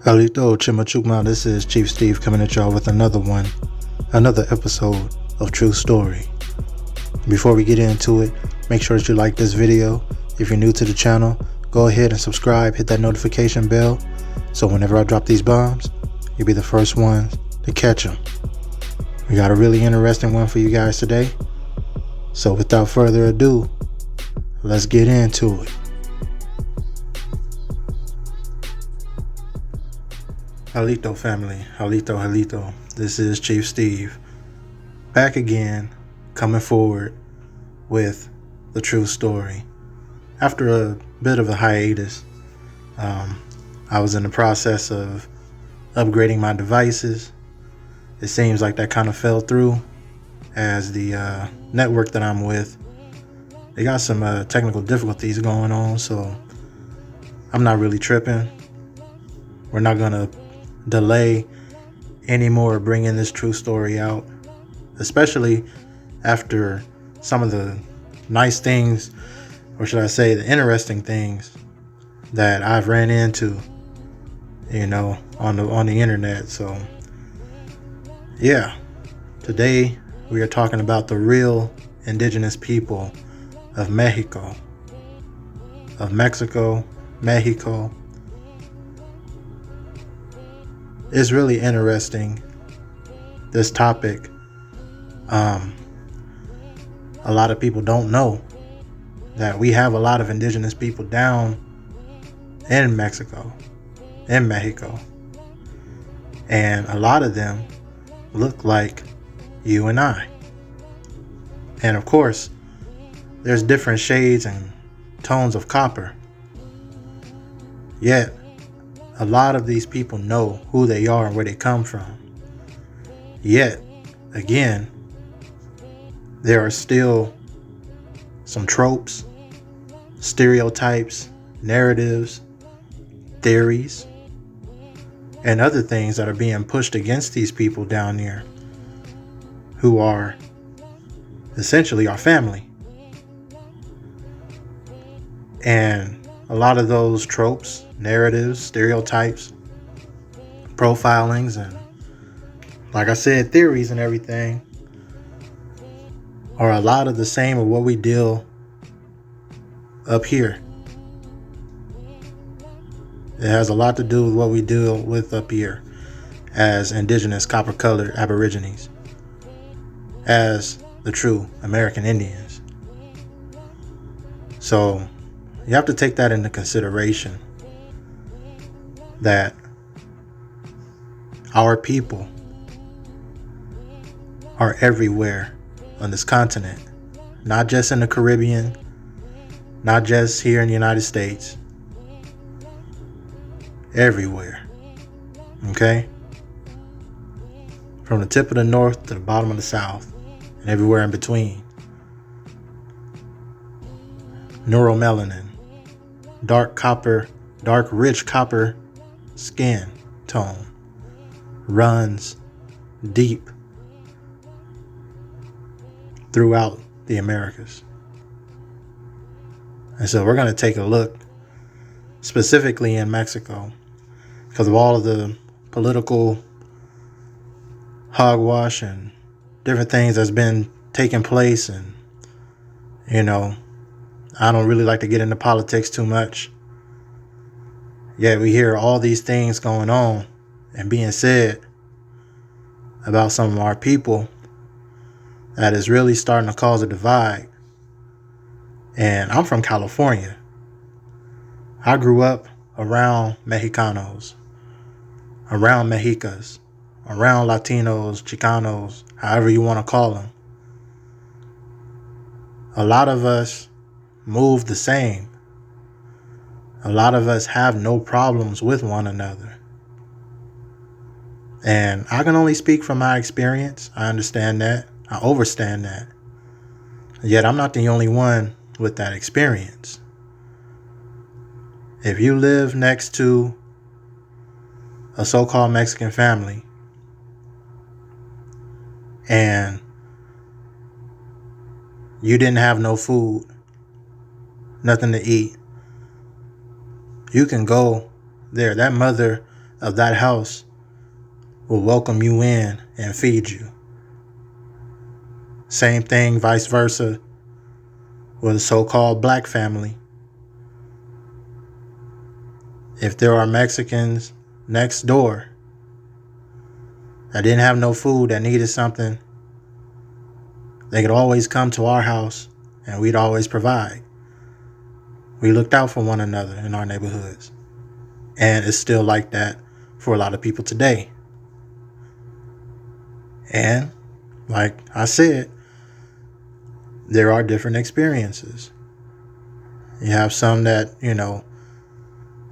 Alito Chimachukma, this is Chief Steve coming at y'all with another episode of True Story. Before we get into it, make sure that you like this video. If you're new to the channel, go ahead and subscribe, hit that notification bell, so whenever I drop these bombs, you'll be the first ones to catch them. We got a really interesting one for you guys today, so without further ado, let's get into it. Halito family, Halito. This is Chief Steve, back again, coming forward with the true story. After a bit of a hiatus, I was in the process of upgrading my devices. It seems like that kind of fell through, as the network that I'm with, they got some technical difficulties going on, so I'm not really tripping. We're not gonna delay anymore bringing this true story out, especially after some of the nice things, or should I say the interesting things that I've ran into, on the internet. So yeah, today we are talking about the real indigenous people of Mexico. It's really interesting, this topic. A lot of people don't know that we have a lot of indigenous people down in Mexico, and a lot of them look like you and I. And of course, there's different shades and tones of copper. Yet, a lot of these people know who they are and where they come from. Yet, again, there are still some tropes, stereotypes, narratives, theories, and other things that are being pushed against these people down there, who are essentially our family. And a lot of those tropes, narratives, stereotypes, profilings, and like I said, theories and everything are a lot of the same of what we deal up here. It has a lot to do with what we deal with up here as indigenous copper-colored aborigines, as the true American Indians. So you have to take that into consideration, that our people are everywhere on this continent, not just in the Caribbean, not just here in the United States, everywhere. Okay? From the tip of the north to the bottom of the south, and everywhere in between. Neuromelanin, dark rich copper skin tone runs deep throughout the Americas. And so we're going to take a look specifically in Mexico, because of all of the political hogwash and different things that's been taking place. And I don't really like to get into politics too much. Yet we hear all these things going on and being said about some of our people that is really starting to cause a divide. And I'm from California. I grew up around Mexicanos, around Mexicas, around Latinos, Chicanos, however you want to call them. A lot of us move the same. A lot of us have no problems with one another. And I can only speak from my experience. I understand that. I understand that. Yet I'm not the only one with that experience. If you live next to a so-called Mexican family and you didn't have no food, nothing to eat, you can go there. That mother of that house will welcome you in and feed you. Same thing, vice versa, with a so-called black family. If there are Mexicans next door that didn't have no food, that needed something, they could always come to our house and we'd always provide. We looked out for one another in our neighborhoods. And it's still like that for a lot of people today. And like I said, there are different experiences. You have some that,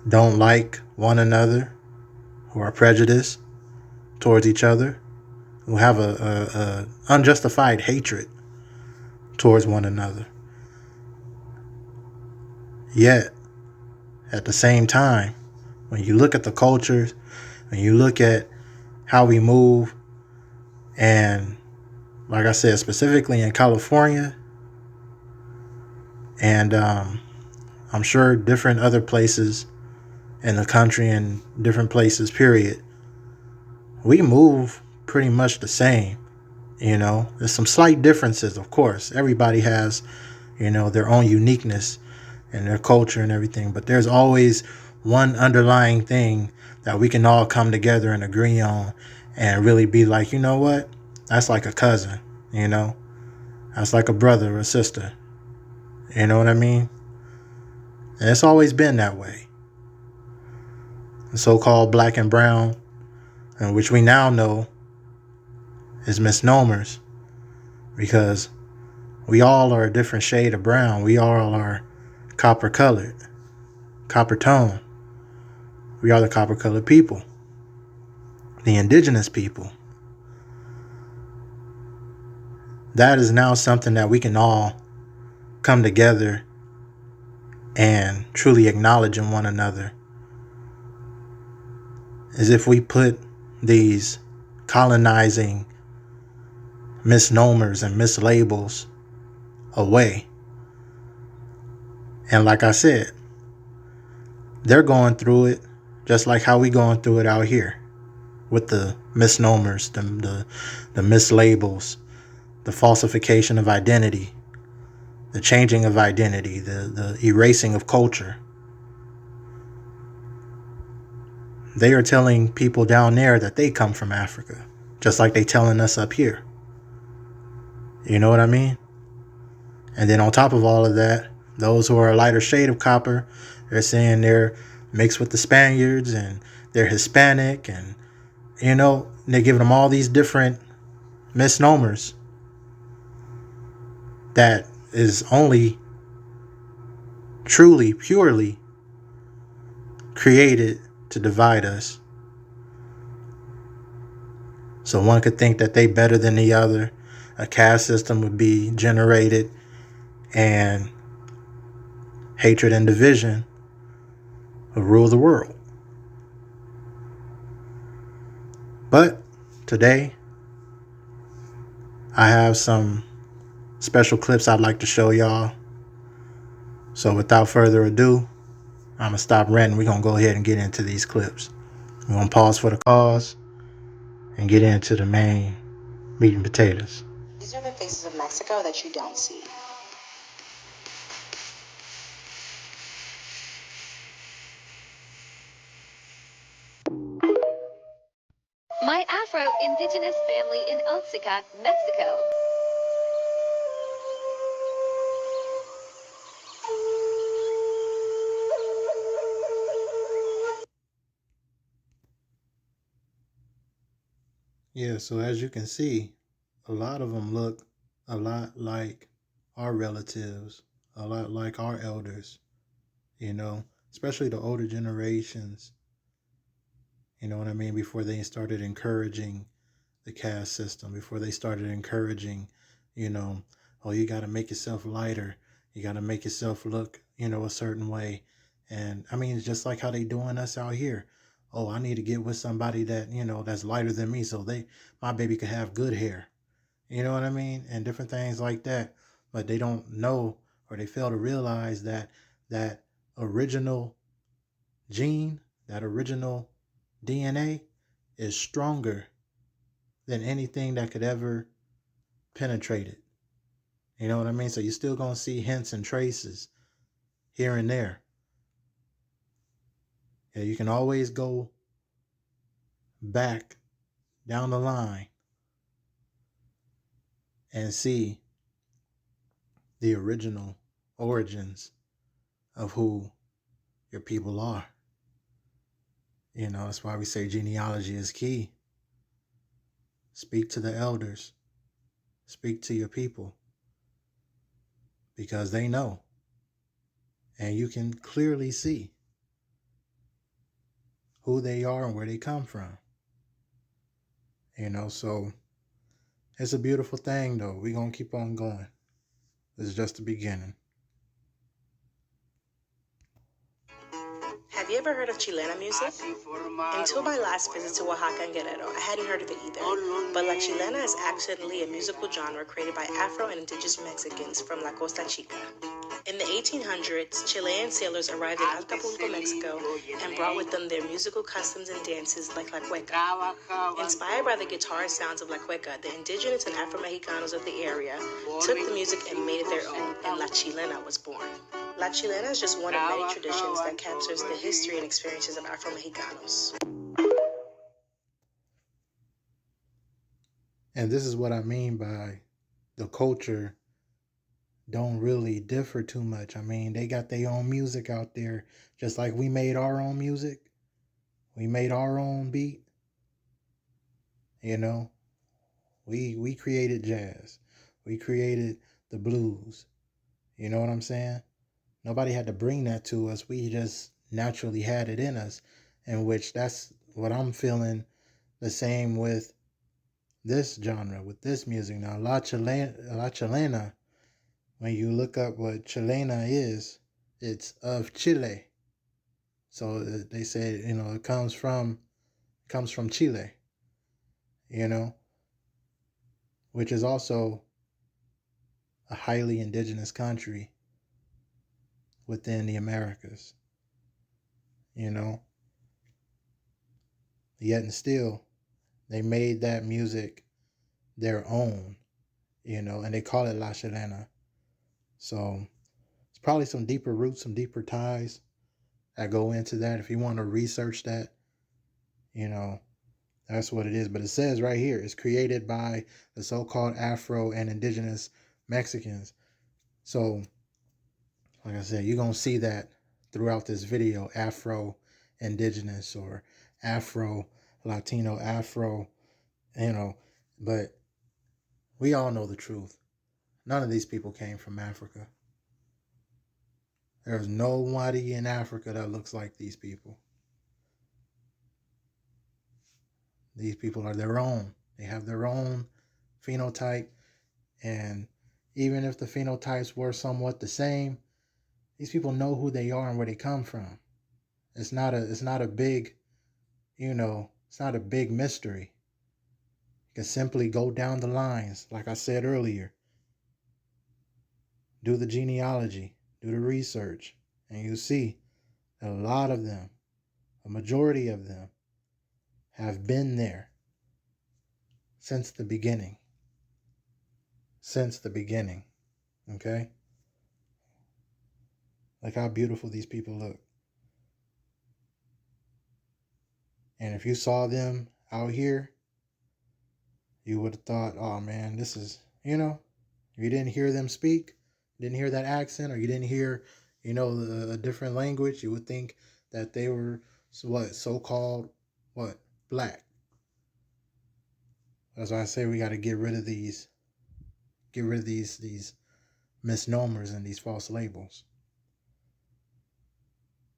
don't like one another, who are prejudiced towards each other, who have a unjustified hatred towards one another. Yet, at the same time, when you look at the cultures, when you look at how we move, and like I said, specifically in California, and I'm sure different other places in the country and different places, period, we move pretty much the same. There's some slight differences, of course. Everybody has, their own uniqueness and their culture and everything, but there's always one underlying thing that we can all come together and agree on and really be like, you know what? That's like a cousin, That's like a brother or a sister. You know what I mean? And it's always been that way. The so-called black and brown, and which we now know is misnomers, because we all are a different shade of brown. We all are copper colored, copper tone. We are the copper colored people, the indigenous people. That is now something that we can all come together and truly acknowledge in one another. As if we put these colonizing misnomers and mislabels away. And like I said, they're going through it just like how we going through it out here with the misnomers, the mislabels, the falsification of identity, the changing of identity, the erasing of culture. They are telling people down there that they come from Africa, just like they telling us up here. You know what I mean? And then on top of all of that, those who are a lighter shade of copper, they're saying they're mixed with the Spaniards and they're Hispanic, and they're giving them all these different misnomers that is only truly, purely created to divide us. So one could think that they better than the other. A caste system would be generated, and hatred and division would rule the world. But today, I have some special clips I'd like to show y'all. So without further ado, I'm going to stop ranting. We're going to go ahead and get into these clips. We're going to pause for the cause and get into the main meat and potatoes. These are the faces of Mexico that you don't see. My Afro-Indigenous family in Oaxaca, Mexico. Yeah, so as you can see, a lot of them look a lot like our relatives, a lot like our elders, especially the older generations, you know what I mean, before they started encouraging the caste system, before they started encouraging, you know, oh, you got to make yourself lighter, you got to make yourself look, a certain way. And I mean, it's just like how they doing us out here. Oh, I need to get with somebody that, that's lighter than me so my baby could have good hair. You know what I mean? And different things like that. But they don't know, or they fail to realize that that original gene, that original DNA is stronger than anything that could ever penetrate it. You know what I mean? So you're still going to see hints and traces here and there. Yeah, you can always go back down the line and see the original origins of who your people are. You know, that's why we say genealogy is key. Speak to the elders. Speak to your people. Because they know. And you can clearly see who they are and where they come from. You know, so it's a beautiful thing, though. We're going to keep on going. This is just the beginning. Have you ever heard of Chilena music? Until my last visit to Oaxaca and Guerrero, I hadn't heard of it either. But La Chilena is actually a musical genre created by Afro and Indigenous Mexicans from La Costa Chica. In the 1800s, Chilean sailors arrived in Acapulco, Mexico, and brought with them their musical customs and dances like la cueca. Inspired by the guitar sounds of la cueca, the indigenous and Afro-Mexicanos of the area took the music and made it their own, and La Chilena was born. La Chilena is just one of many traditions that captures the history and experiences of Afro-Mexicanos. And this is what I mean by the culture don't really differ too much. I mean, they got their own music out there, just like we made our own music. We made our own beat. You know, we created jazz. We created the blues. You know what I'm saying? Nobody had to bring that to us. We just naturally had it in us, in which that's what I'm feeling the same with this genre, with this music. Now, La Chilena, when you look up what Chilena is, it's of Chile. So they say, you know, it comes from Chile, you know, which is also a highly indigenous country within the Americas, you know. Yet and still, they made that music their own, you know, and they call it La Chilena. So it's probably some deeper roots, some deeper ties that go into that. If you want to research that, you know, that's what it is. But it says right here, it's created by the so-called Afro and Indigenous Mexicans. So, like I said, you're going to see that throughout this video, Afro Indigenous or Afro Latino, Afro, you know, but we all know the truth. None of these people came from Africa. There's nobody in Africa that looks like these people. These people are their own. They have their own phenotype. And even if the phenotypes were somewhat the same, these people know who they are and where they come from. It's not a big, you know, it's not a big mystery. You can simply go down the lines, like I said earlier. Do the genealogy, do the research, and you see that a lot of them, a majority of them, have been there since the beginning. Since the beginning. Okay? Like how beautiful these people look. And if you saw them out here, you would have thought, oh man, this is, you know, if you didn't hear them speak, didn't hear that accent, or you didn't hear, you know, a different language, you would think that they were so-called black. That's why I say we got to get rid of these misnomers and these false labels.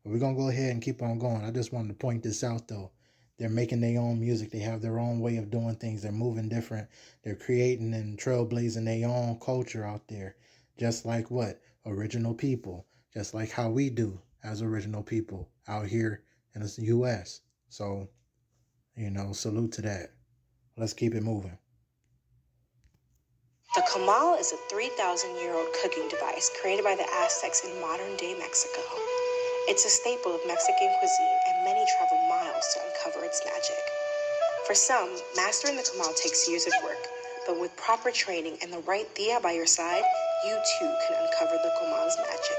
But we're going to go ahead and keep on going. I just wanted to point this out, though. They're making their own music. They have their own way of doing things. They're moving different. They're creating and trailblazing their own culture out there. Just like what? Original people. Just like how we do as original people out here in the U.S. So, you know, salute to that. Let's keep it moving. The comal is a 3,000-year-old cooking device created by the Aztecs in modern-day Mexico. It's a staple of Mexican cuisine, and many travel miles to uncover its magic. For some, mastering the comal takes years of work, but with proper training and the right tia by your side, you too can uncover the comal's magic.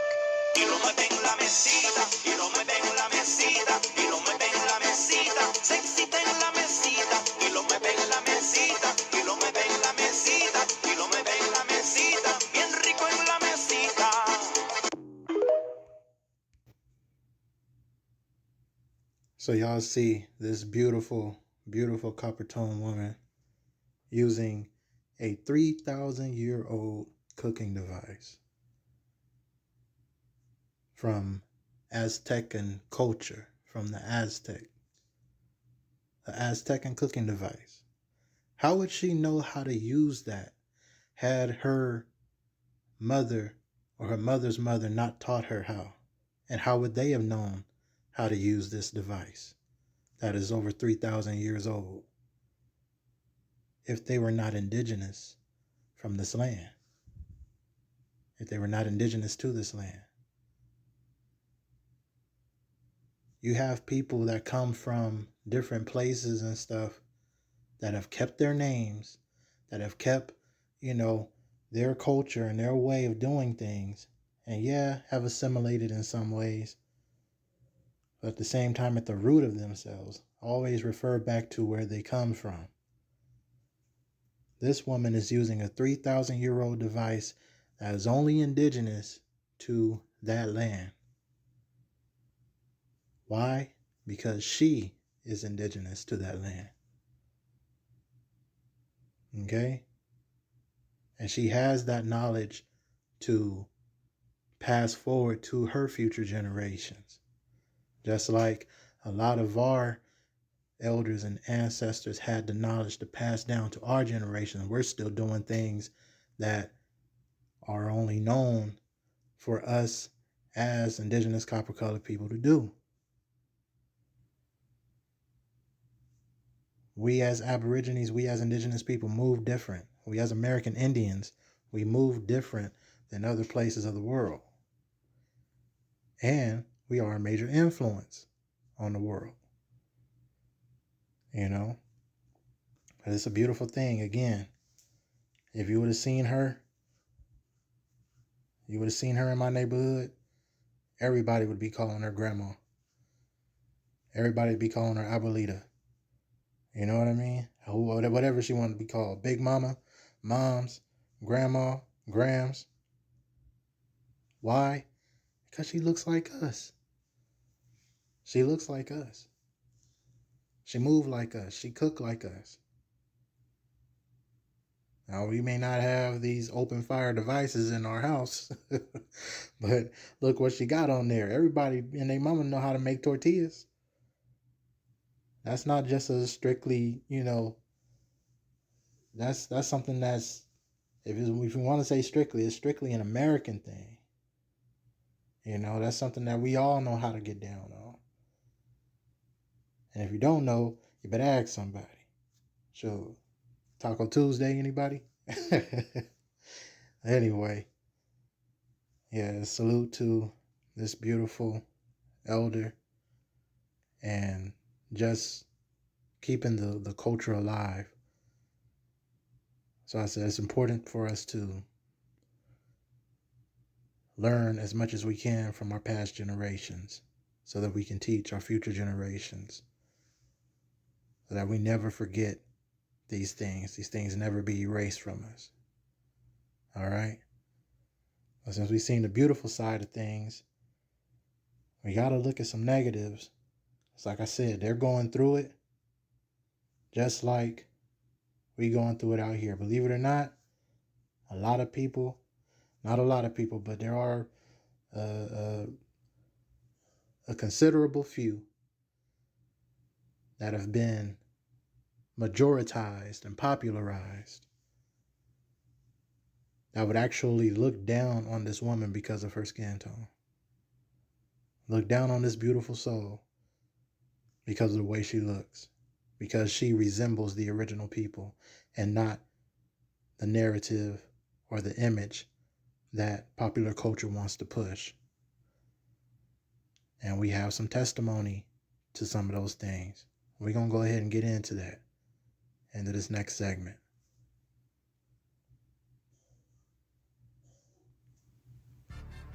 So y'all see this beautiful, beautiful copper tone woman using a 3,000-year-old cooking device from Aztecan culture, from the Aztecan cooking device. How would she know how to use that had her mother or her mother's mother not taught her how? And how would they have known how to use this device that is over 3,000 years old if they were not indigenous from this land? If they were not indigenous to this land? You have people that come from different places and stuff that have kept their names, that have kept, their culture and their way of doing things, and yeah, have assimilated in some ways, but at the same time, at the root of themselves, always refer back to where they come from. This woman is using a 3,000-year-old device that is only indigenous to that land. Why? Because she is indigenous to that land. Okay? And she has that knowledge to pass forward to her future generations. Just like a lot of our elders and ancestors had the knowledge to pass down to our generation. We're still doing things that are only known for us as indigenous copper-colored people to do. We as Aborigines, we as indigenous people move different. We as American Indians, we move different than other places of the world. And we are a major influence on the world. But it's a beautiful thing. Again, if you would have seen her, in my neighborhood, everybody would be calling her grandma. Everybody would be calling her abuelita. You know what I mean? Whatever she wanted to be called. Big mama, moms, grandma, grams. Why? Because she looks like us. She looks like us. She moved like us. She cooked like us. Now, we may not have these open fire devices in our house, but look what she got on there. Everybody and their mama know how to make tortillas. That's not just a strictly, that's something that's, if you want to say strictly, it's strictly an American thing. That's something that we all know how to get down on. And if you don't know, you better ask somebody. Sure. Taco Tuesday, anybody? Anyway, yeah, salute to this beautiful elder and just keeping the culture alive. So I said it's important for us to learn as much as we can from our past generations so that we can teach our future generations, so that we never forget these things never be erased from us. All right? But since we've seen the beautiful side of things, we got to look at some negatives. It's like I said, they're going through it just like we going through it out here. Believe it or not, a lot of people, not a lot of people, but there are a considerable few that have been majoritized and popularized that would actually look down on this woman because of her skin tone. Look down on this beautiful soul because of the way she looks, because she resembles the original people and not the narrative or the image that popular culture wants to push. And we have some testimony to some of those things. We're going to go ahead and get into that into this next segment.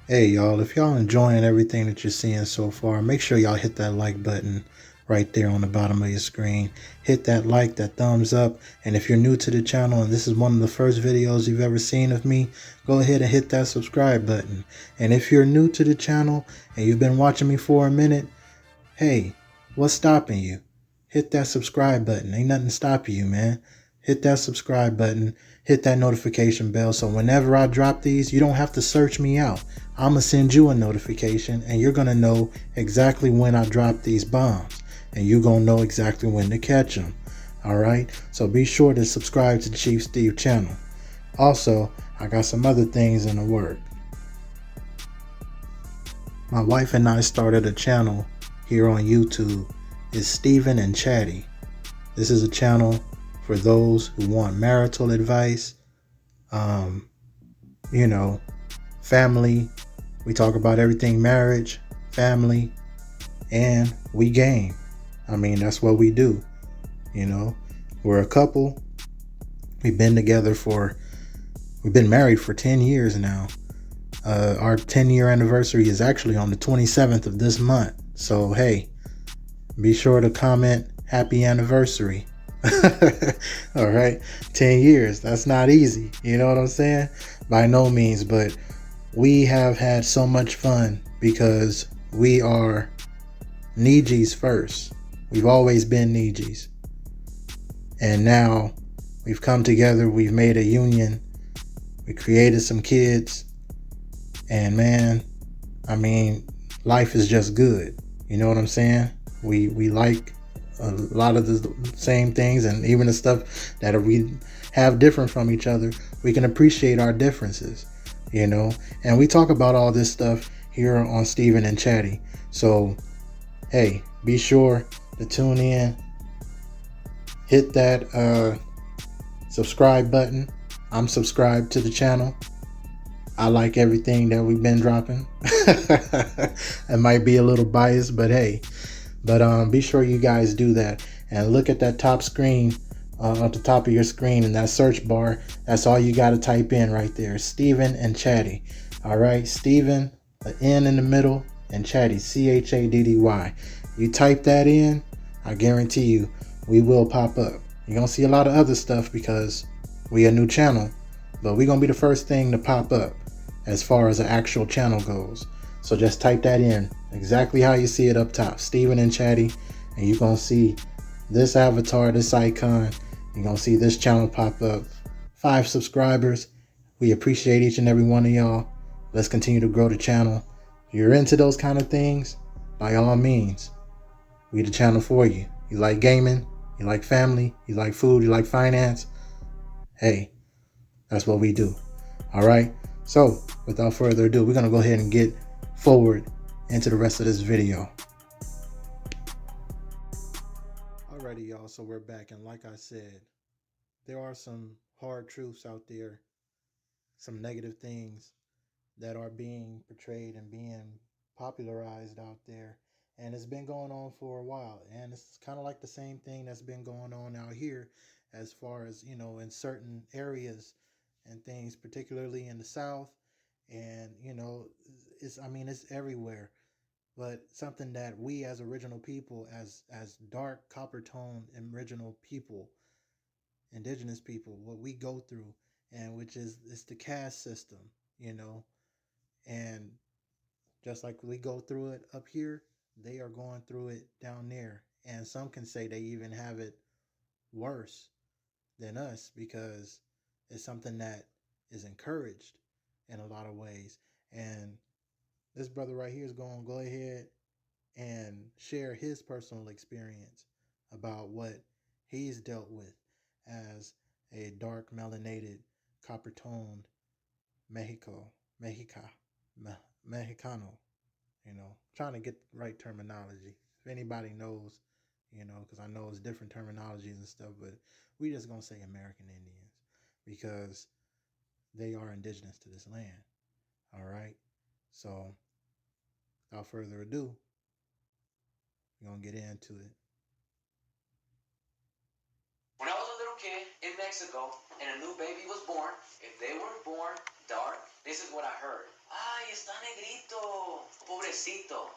Hey y'all, if y'all enjoying everything that you're seeing so far, make sure y'all hit that like button right there on the bottom of your screen. Hit that like, that thumbs up, and if you're new to the channel and this is one of the first videos you've ever seen of me, go ahead and hit that subscribe button. And if you're new to the channel and you've been watching me for a minute, hey, what's stopping you? Hit that subscribe button. Ain't nothing stopping you, man. Hit that subscribe button. Hit that notification bell so whenever I drop these, you don't have to search me out. I'm going to send you a notification and you're going to know exactly when I drop these bombs. And you're going to know exactly when to catch them. All right? So be sure to subscribe to the Chief Steve channel. Also, I got some other things in the work. My wife and I started a channel here on YouTube. It's Steven and Chatty. This is a channel for those who want marital advice, family. We talk about everything marriage, family, and we game. I mean, that's what we do. We're a couple. We've been married for 10 years now. Our 10-year anniversary is actually on the 27th of this month. So, hey, be sure to comment happy anniversary. All right. 10 years. That's not easy. You know what I'm saying? By no means. But we have had so much fun because we are Nijis first. We've always been Nijis. And now we've come together. We've made a union. We created some kids. And man, I mean, life is just good. You know what I'm saying? We like a lot of the same things, and even the stuff that we have different from each other, we can appreciate our differences, and we talk about all this stuff here on Steven and Chatty. So hey, be sure to tune in, hit that subscribe button. I'm subscribed to the channel. I like everything that we've been dropping. It might be a little biased, but hey. But be sure you guys do that. And look at that top screen, at the top of your screen in that search bar. That's all you got to type in right there. Steven and Chatty. All right. Steven, an N in the middle, and Chatty, Chaddy. You type that in, I guarantee you, we will pop up. You're going to see a lot of other stuff because we a new channel. But we're going to be the first thing to pop up as far as the actual channel goes. So just type that in exactly how you see it up top, Steven and Chatty, and you're going to see this avatar, this icon. You're going to see this channel pop up. 5 subscribers. We appreciate each and every one of y'all. Let's continue to grow the channel. If you're into those kind of things, by all means, we the channel for you. You like gaming, you like family, you like food, you like finance. Hey, that's what we do. All right. So without further ado, we're going to go ahead and get forward into the rest of this video. Alrighty, y'all. So we're back. And like I said, there are some hard truths out there, some negative things that are being portrayed and being popularized out there. And it's been going on for a while. And it's kind of like the same thing that's been going on out here as far as, in certain areas and things, particularly in the South. And, it's everywhere. But something that we as original people, as dark copper tone original people, indigenous people, what we go through, and which is it's the caste system, and just like we go through it up here, they are going through it down there. And some can say they even have it worse than us because it's something that is encouraged in a lot of ways. And this brother right here is going to go ahead and share his personal experience about what he's dealt with as a dark melanated copper toned Mexicano, trying to get the right terminology. If anybody knows, because I know it's different terminologies and stuff, but we just gonna say American Indians because they are indigenous to this land. All right. So without further ado, We're going to get into it. When I was a little kid in Mexico and a new baby was born, if they were born dark, this is what I heard. Ay, está negrito, pobrecito.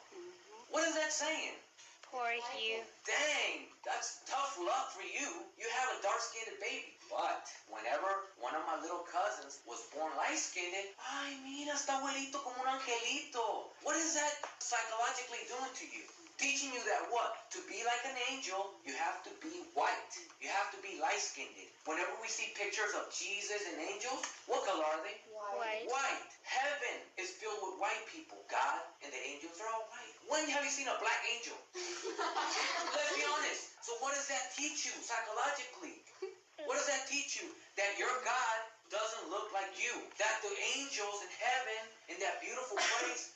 What is that saying? Poor you. Dang, that's tough luck for you. You have a dark-skinned baby. But whenever one of my little cousins was born light-skinned, ay, mira, está abuelito como un angelito. What is that psychologically doing to you? Teaching you that what? To be like an angel, you have to be white. You have to be light-skinned. Whenever we see pictures of Jesus and angels, what color are they? White. White. Heaven is filled with white people. God and the angels are all white. When have you seen a black angel? Let's be honest. So what does that teach you psychologically? What does that teach you? That your God doesn't look like you. That the angels in heaven, in that beautiful place,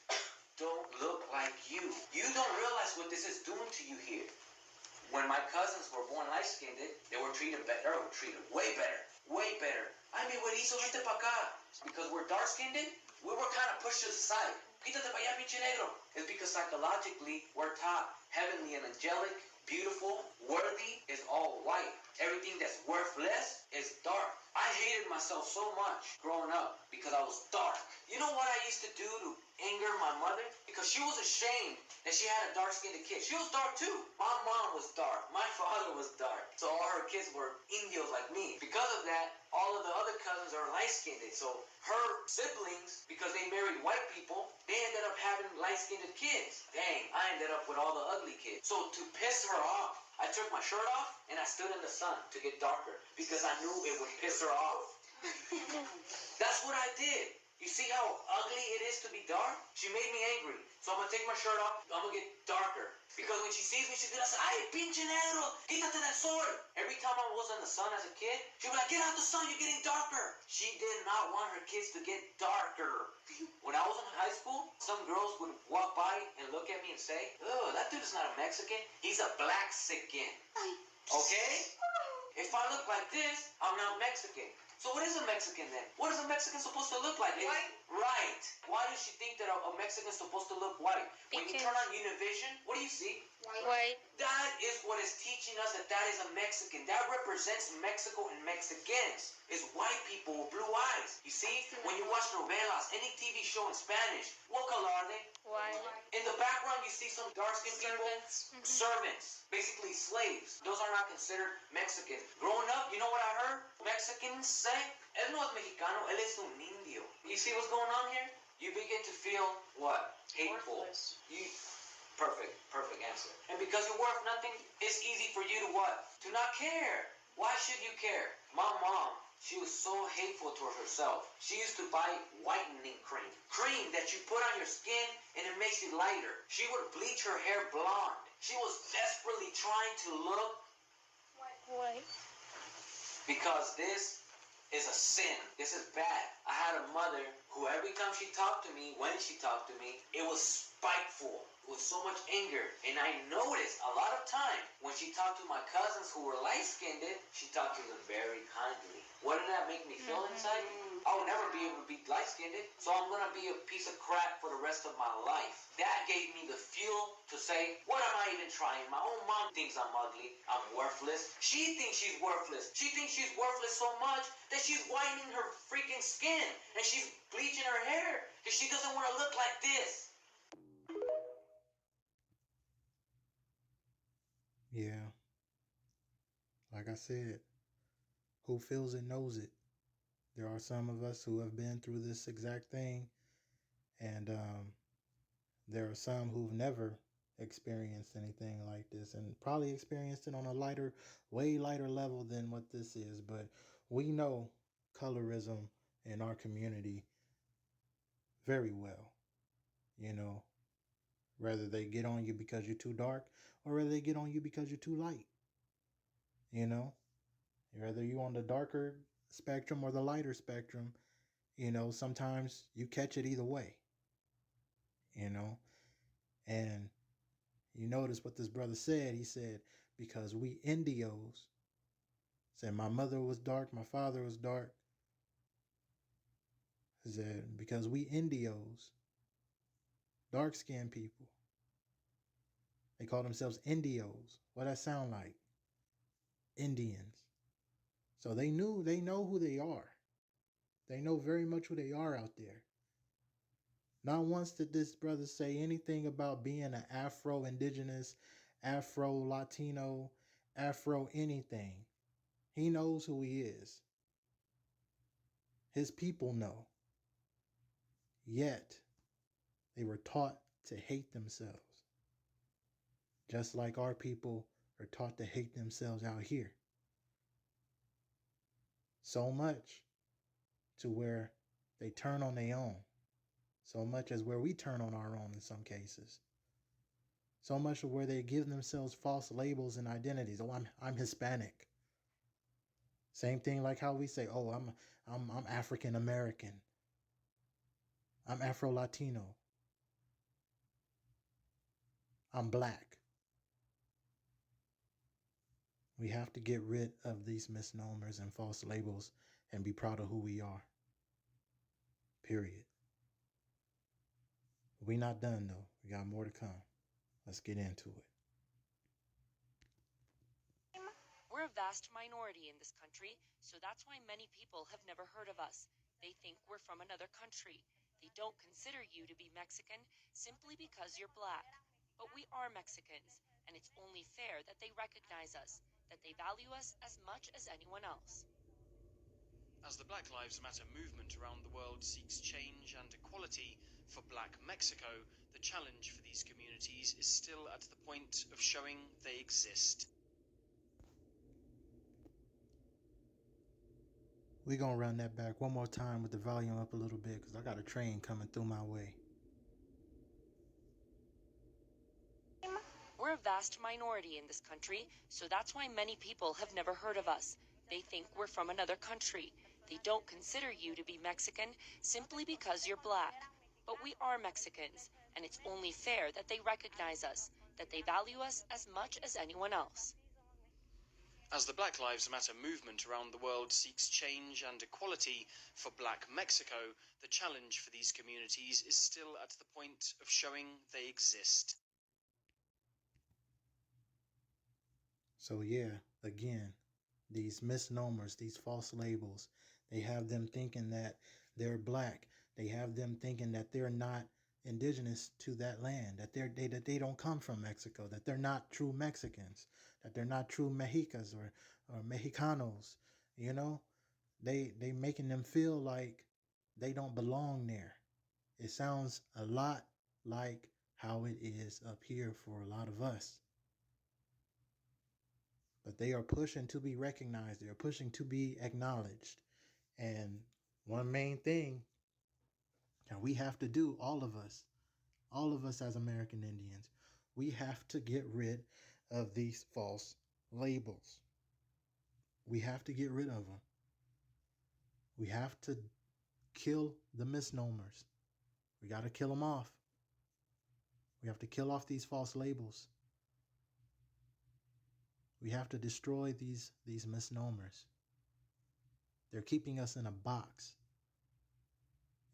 don't look like you. You don't realize what this is doing to you here. When my cousins were born light-skinned, they were treated better, way better, way better. Ay, mi güerizo, vete pa' acá. Because we're dark-skinned, we were kind of pushed to the side. Quítate pa' allá, pinche negro. It's because psychologically, we're taught heavenly and angelic, beautiful, worthy is all white. Everything that's worthless is dark. I hated myself so much growing up because I was dark. You know what I used to do to anger my mother? Because she was ashamed that she had a dark-skinned kid. She was dark too. My mom was dark. My father was dark. So all her kids were Indios like me. Because of that, all of the other cousins are light-skinned. So her siblings, because they married white people, they ended up having light-skinned kids. Dang, I ended up with all the ugly kids. So to piss her off, I took my shirt off and I stood in the sun to get darker because I knew it would piss her off. That's what I did. You see how ugly it is to be dark? She made me angry. So I'm going to take my shirt off. I'm going to get darker. Because when she sees me, she's going to say, ay, pinche negro, quítate that sword. Every time I was in the sun as a kid, she'd be like, get out the sun, you're getting darker. She did not want her kids to get darker. When I was in high school, some girls would walk by and look at me and say, oh, that dude's not a Mexican. He's a black-sican. Okay? If I look like this, I'm not Mexican. So what is a Mexican then? What is a Mexican supposed to look like? White. Right. Why does she think that a Mexican is supposed to look white? When you turn on Univision, what do you see? White. That is what is teaching us that is a Mexican. That represents Mexico and Mexicans. It's white people with blue eyes. You see, when you watch novelas, any TV show in Spanish, what color are they? White. In the background, you see some dark-skinned people. Servants. Basically slaves. Those are not considered Mexican. Growing up, you know what I heard? Mexicans say, él no es mexicano, él es un indio. You see what's going on here? You begin to feel what? Hateful. Perfect answer. And because you're worth nothing, it's easy for you to what? To not care. Why should you care? My mom, she was so hateful toward herself. She used to buy whitening cream. Cream that you put on your skin and it makes you lighter. She would bleach her hair blonde. She was desperately trying to look White. because this is a sin. This is bad. I had a mother who every time she talked to me, when she talked to me, it was spiteful. With so much anger. And I noticed a lot of time when she talked to my cousins who were light-skinned, she talked to them very kindly. What did that make me feel inside? I'll never be able to be light-skinned, so I'm going to be a piece of crap for the rest of my life. That gave me the fuel to say, what am I even trying? My own mom thinks I'm ugly. I'm worthless. She thinks she's worthless. She thinks she's worthless so much that she's whitening her freaking skin and she's bleaching her hair because she doesn't want to look like this. Yeah. Like I said, who feels it knows it. There are some of us who have been through this exact thing, and there are some who've never experienced anything like this and probably experienced it on a lighter, way lighter level than what this is. But we know colorism in our community very well. You know, whether they get on you because you're too dark or whether they get on you because you're too light. You know, whether you're on the darker spectrum or the lighter spectrum, you know, sometimes you catch it either way, you know. And you notice what this brother said. He said, because we Indios, said my mother was dark, my father was dark. He said, because we Indios, dark-skinned people, They call themselves Indios. What that sound like? Indians. So they know who they are. They know very much who they are out there. Not once did this brother say anything about being an Afro-Indigenous, Afro-Latino, Afro-anything. He knows who he is. His people know. Yet, they were taught to hate themselves. Just like our people are taught to hate themselves out here. So much to where they turn on their own. So much as where we turn on our own in some cases. So much of where they give themselves false labels and identities. Oh, I'm Hispanic. Same thing like how we say, oh, I'm African American. I'm Afro Latino. I'm black. We have to get rid of these misnomers and false labels and be proud of who we are. Period. We not done though. We got more to come. Let's get into it. We're a vast minority in this country, so that's why many people have never heard of us. They think we're from another country. They don't consider you to be Mexican simply because you're black. But we are Mexicans, and it's only fair that they recognize us, that they value us as much as anyone else. As the Black Lives Matter movement around the world seeks change and equality for Black Mexico, the challenge for these communities is still at the point of showing they exist. We're going to run that back one more time with the volume up a little bit because I got a train coming through my way. We're a vast minority in this country, so that's why many people have never heard of us. They think we're from another country. They don't consider you to be Mexican simply because you're black. But we are Mexicans, and it's only fair that they recognize us, that they value us as much as anyone else. As the Black Lives Matter movement around the world seeks change and equality for Black Mexico, the challenge for these communities is still at the point of showing they exist. So yeah, again, these misnomers, these false labels, they have them thinking that they're black. They have them thinking that they're not indigenous to that land, that they don't come from Mexico, that they're not true Mexicans, that they're not true Mexicas or Mexicanos. You know, they making them feel like they don't belong there. It sounds a lot like how it is up here for a lot of us. But they are pushing to be recognized. They are pushing to be acknowledged. And one main thing that we have to do, all of us as American Indians, we have to get rid of these false labels. We have to get rid of them. We have to kill the misnomers. We got to kill them off. We have to kill off these false labels. We have to destroy these misnomers. They're keeping us in a box.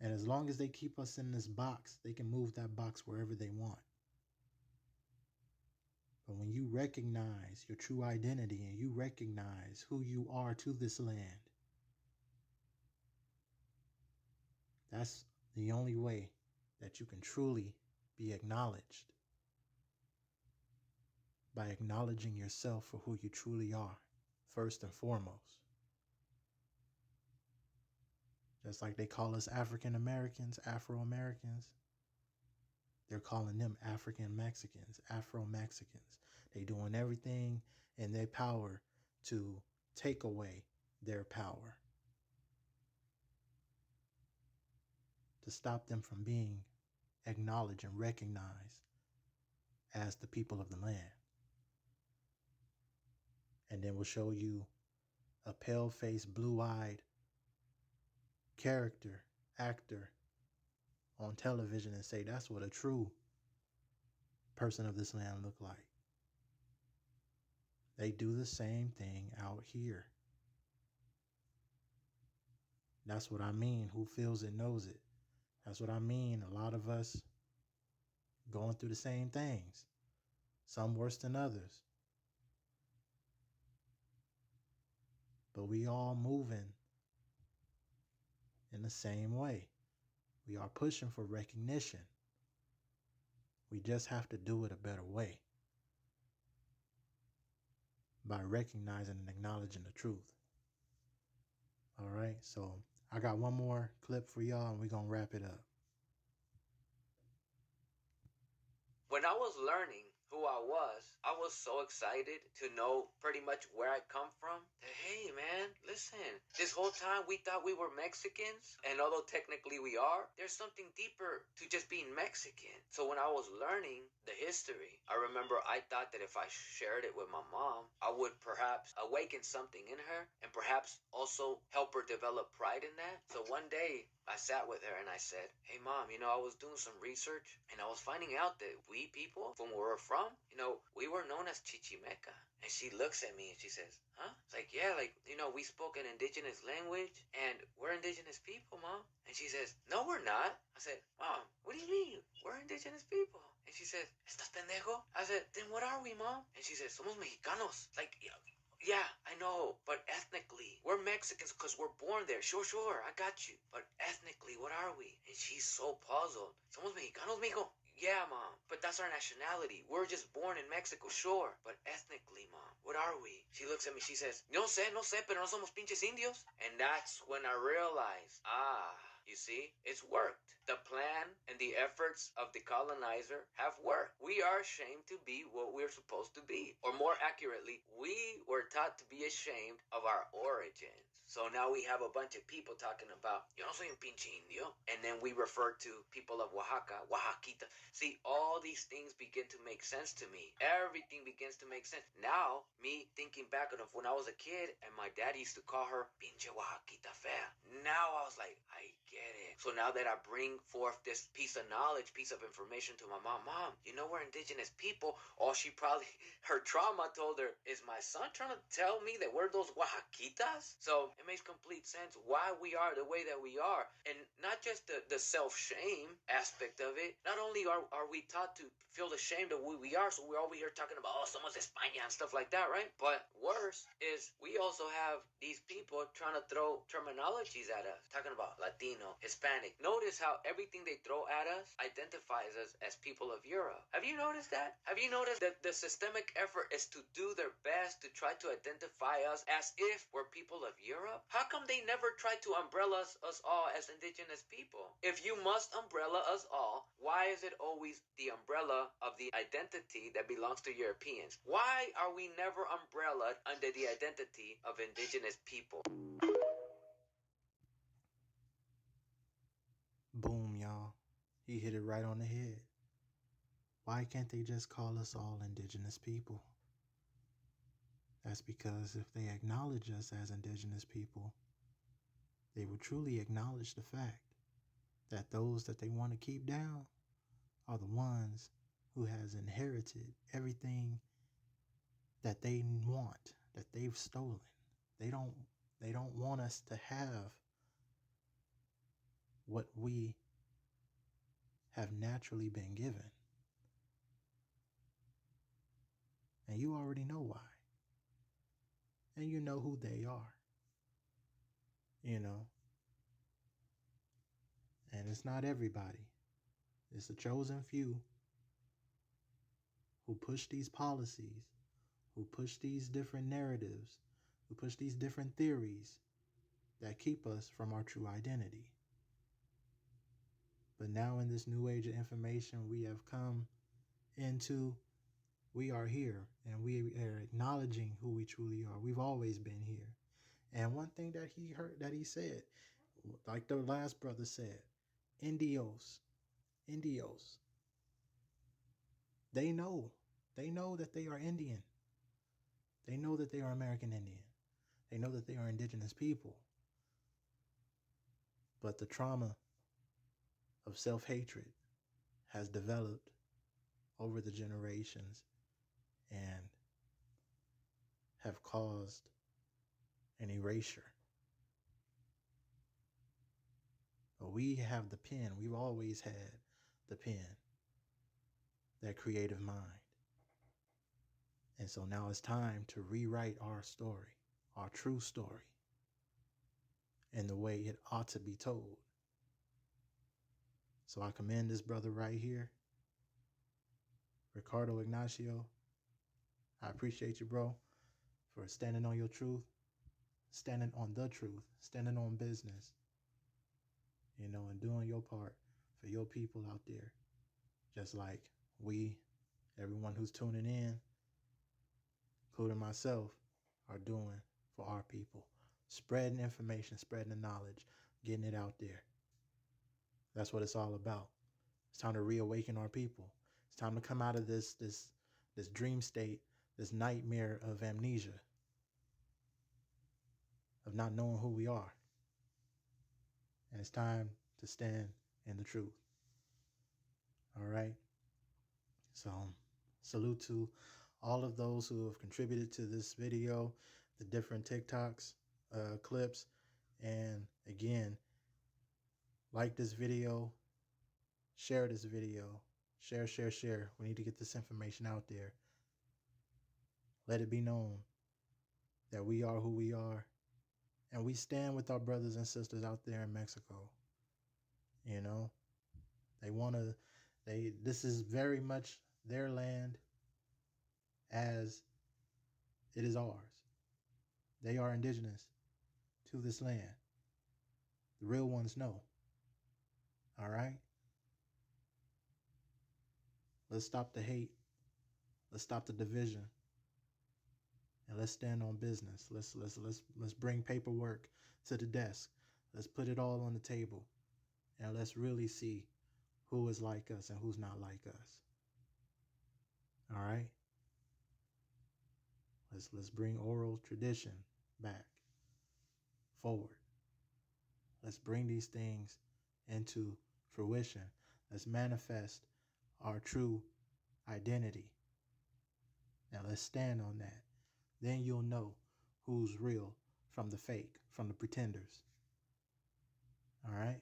And as long as they keep us in this box, they can move that box wherever they want. But when you recognize your true identity and you recognize who you are to this land, that's the only way that you can truly be acknowledged. By acknowledging yourself for who you truly are, first and foremost. Just like they call us African Americans, Afro Americans, they're calling them African Mexicans, Afro Mexicans. They're doing everything in their power to take away their power, to stop them from being acknowledged and recognized as the people of the land. And then we'll show you a pale-faced, blue-eyed character, actor on television and say that's what a true person of this land look like. They do the same thing out here. That's what I mean. Who feels it knows it. That's what I mean. A lot of us going through the same things. some worse than others. But we all moving in the same way. We are pushing for recognition. We just have to do it a better way by recognizing and acknowledging the truth. All right, so I got one more clip for y'all and we're going to wrap it up. When I was learning who I was so excited to know pretty much where I come from. That, hey man, listen, this whole time we thought we were Mexicans, and although technically we are, there's something deeper to just being Mexican. So when I was learning the history, I remember I thought that if I shared it with my mom, I would perhaps awaken something in her and perhaps also help her develop pride in that. So one day I sat with her and I said, hey mom, I was doing some research and I was finding out that we people from where we're from, we were known as Chichimeca. And she looks at me and she says, huh? It's like, yeah, we spoke an indigenous language and we're indigenous people, mom. And she says, no, we're not. I said, mom, what do you mean? We're indigenous people. And she says, ¿estás pendejo? I said, then what are we, mom? And she says, somos mexicanos. Like, yeah, I know, but ethnically, we're Mexicans because we're born there. Sure, I got you. But ethnically, what are we? And she's so puzzled. Somos mexicanos, mijo. Yeah, mom, but that's our nationality. We're just born in Mexico, sure. But ethnically, mom, what are we? She looks at me, she says, no sé, pero no somos pinches indios. And that's when I realized, you see, it's worked. The plan and the efforts of the colonizer have worked. We are ashamed to be what we're supposed to be. Or more accurately, we were taught to be ashamed of our origins. So now we have a bunch of people talking about, yo no soy un pinche indio. And then we refer to people of Oaxaca, Oaxaquita. See, all these things begin to make sense to me. Everything begins to make sense. Now, me thinking back on when I was a kid and my dad used to call her pinche Oaxaquita fea. Now I was like, I get it. So now that I bring forth this piece of knowledge, piece of information to my mom, we're indigenous people. All she probably, her trauma told her, is my son trying to tell me that we're those Oaxaquitas? So it makes complete sense why we are the way that we are. And not just the self-shame aspect of it. Not only are we taught to feel ashamed of who we are, so we're over here talking about, somos de España and stuff like that, right? But worse is we also have these people trying to throw terminologies at us, talking about Latino, Hispanic. Notice how everything they throw at us identifies us as people of Europe. Have you noticed that? Have you noticed that the systemic effort is to do their best to try to identify us as if we're people of Europe? How come they never try to umbrella us all as indigenous people? If you must umbrella us all, why is it always the umbrella of the identity that belongs to Europeans? Why are we never umbrellaed under the identity of indigenous people? Boom, y'all. He hit it right on the head. Why can't they just call us all indigenous people? That's because if they acknowledge us as indigenous people, they will truly acknowledge the fact that those that they want to keep down are the ones who has inherited everything that they want, that they've stolen. They don't want us to have what we have naturally been given. And you already know why. And you know who they are. And it's not everybody. It's a chosen few who push these policies, who push these different narratives, who push these different theories that keep us from our true identity. But now in this new age of information we have come into, we are here and we are acknowledging who we truly are. We've always been here. And one thing that he said, like the last brother said, Indios. They know that they are Indian. They know that they are American Indian. They know that they are indigenous people. But the trauma of self-hatred has developed over the generations and have caused an erasure. But we have the pen. We've always had the pen, that creative mind. And so now it's time to rewrite our story, our true story, in the way it ought to be told. So I commend this brother right here, Ricardo Ignacio. I appreciate you, bro, for standing on your truth, standing on the truth, standing on business, and doing your part for your people out there. Just like everyone who's tuning in, including myself, are doing for our people. Spreading information, spreading the knowledge, getting it out there. That's what it's all about. It's time to reawaken our people. It's time to come out of this dream state, this nightmare of amnesia, of not knowing who we are. And it's time to stand in the truth. All right? So, salute to all of those who have contributed to this video, the different TikToks, clips. And again, like this video, share this video, share. We need to get this information out there. Let it be known that we are who we are, and we stand with our brothers and sisters out there in Mexico. This is very much their land as it is ours. They are indigenous to this land. The real ones know. All right? Let's stop the hate. Let's stop the division. And let's stand on business. Let's bring paperwork to the desk. Let's put it all on the table. And let's really see who is like us and who's not like us. All right? Let's bring oral tradition back forward. Let's bring these things into fruition. Let's manifest our true identity. Now let's stand on that. Then you'll know who's real from the fake, from the pretenders. All right?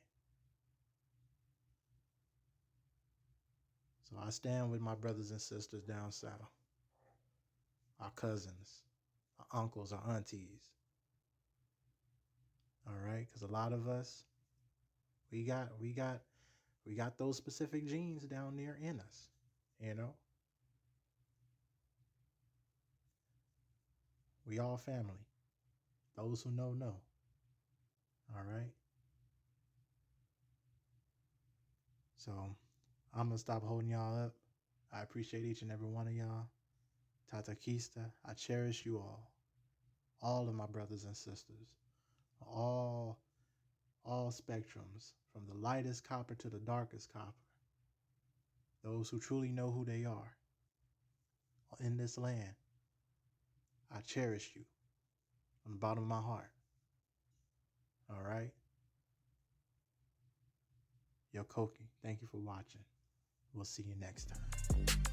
So I stand with my brothers and sisters down south, our cousins, our uncles, our aunties. All right? Because a lot of us, we got those specific genes down there in us, We all family. Those who know, know. All right? So I'm going to stop holding y'all up. I appreciate each and every one of y'all. Tata Kista, I cherish you all of my brothers and sisters, all spectrums, from the lightest copper to the darkest copper. Those who truly know who they are in this land, I cherish you from the bottom of my heart. All right? Yo, Koki, thank you for watching. We'll see you next time.